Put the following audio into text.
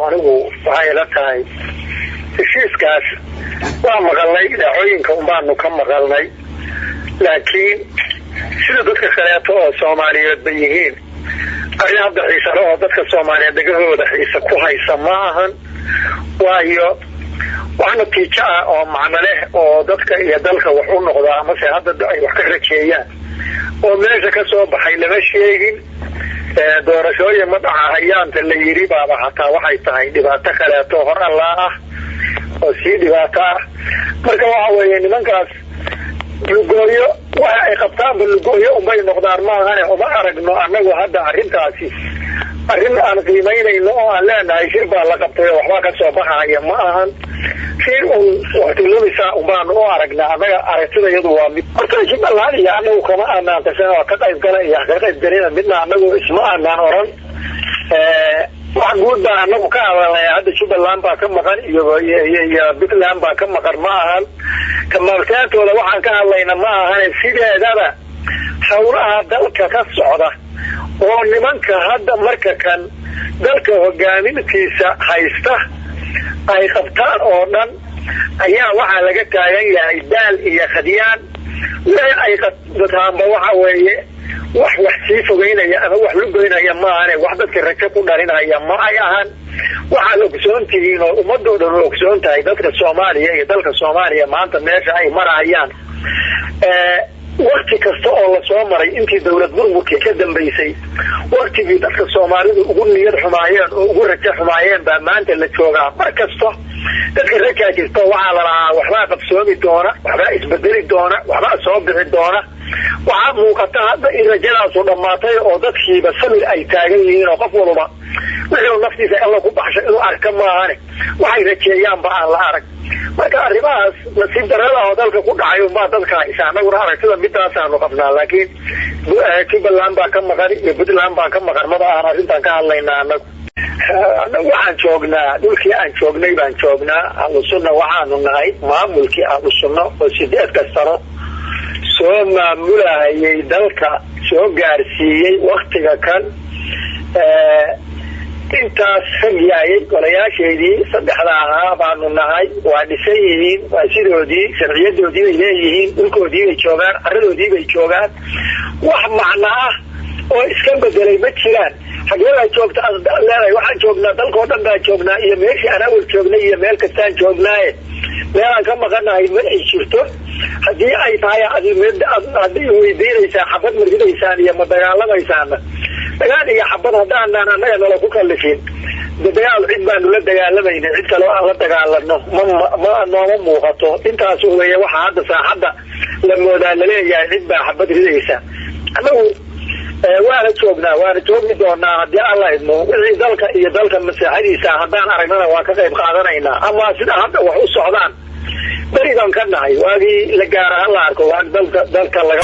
anigu waxay la tahay heshiiskaas waa maqalnay dhacooyinka unbaanu ka maqalnay laakiin sida dadka kaleeto oo Soomaaliyeed bay yihiin arrin hadda xiisaro oo dadka Soomaaliyeed dagahooda xiisa ku haysa maahan waayo waxna tiica oo macno leh oo dadka iyo dalka wax u noqda ama se hadda ay wax ka rajeeyaan oo meesha ka soo baxay lama sheegin doorashooyin ma dhacahayaanta la yiri baaba hataa waxay tahay dhibaato kaleeto hor Allah ah oo si dhibaato ah marka waxa weeye nimankaas lugooyo waxa ay qabtaan lugooyo umay noqdaan maahan oo ma aragno anagu hadda arrintaasi arrin aan qiimeynayno oo aan leenahay shir baa la qabtay waxba ka soo baxaya ma ahan shir waqti lumisa umbaan oo aragnaa anaga aragtidayadu waa mid marka Jubbaland iyo anagu kama aanan tashaa ka qayb galay ka qayb galay midna anagu isma aanan oran waxaan guud baa anagu ka hadalnay hadda Jubbaland baa ka maqan iyo Puntland baa ka maqan ma ahan kamartaantooda waxaan ka hadlayna ma ahan sideedaba hawlaha dalka ka socda oo nimanka hadda marka kan dalka hogaamintiisa haysta ay qabtaan oo dhan ayaa waxa laga taagan yahay daal iyo khadiyaan wixii ay qabtaan waxa weeye wax sii fogeynaya ama wax lugoynaya ma ahan wax dadka rajo ku dharinaya ma ay ahan waxa la ogsoontihiin oo ummadooda la ogsoon tahay dadka Soomaaliya iyo dalka Soomaaliya maanta meesha ay marayaan waqti kasta oo la soo maray intii dawlad burburkii ka dambeysay waqtigii dadka Soomaalidu ugu niyad xumaayeen oo ugu rajo xumaayeen baa maanta la joogaa markasto dadka rajo jirto waxa la lahaa waxba qabsoomi doona waxba isbedeli doona waxba soo bixi doona waxa muuqata hadda in rajadaas oo dhamaatay oo dadkiiba samir ay taagan yihiin oo qof walba wixii naftiisa alla ku baxshay inuu arka maahan waxay rajeeyaan ba aan la arag marka arrimahaas nasiib darrada oo dalka ku dhacay uma dadka isaanaguna aragtida midaas aanu qabnaa laakiin Jubbaland baa ka maqan iyo Puntland baa ka maqan ma aan arrintan ka hadlaynaa anagu waxaan joognaa dhulkii aan joognay baan joognaa Ahlusunna waxaanu nahay maamulkii Ahlusunna oo 8 sano soo maamulahayay dalka soo gaarsiiyay waqtiga kan intaas xigayay golayaasheedii saddexda ahaa baanu nahay waa dhisan yihiin waa sidoodii sharciyadoodii ay leeyihiin dhulkoodii ay joogaan aradoodii bay joogaan wax macno ah oo iska bedelay ma jiraan xageeda joogta leedahay waxaan joognaa dalkoo dhan baa joognaa iyo meeshii aan awal joognay iyo meel kastaan joognaaye meelaan ka maqanahay ma ay jirto haddii ay tahay haddii weydiinaysaa xabad margidaysaan iyo ma dagaalamaysaan dagaal iyo xabad haddaan annaga nala ku kallifin dagaal cid baanu la dagaalamayna cid kale aan la dagaalano ma nooma muuqato intaas weeye waxa hadda saaxadda la moodaa laleeyahay cid baa xabad ridaysa anagu waana joogi doonaa haddii alla idmo wixii dalka iyo dalka masaxadiisa haddaan aragnana waa ka qayb qaadanaynaa ama sida hadda wax u socdaan berigan ka nahay waagii la gaara la arko waa dalka laga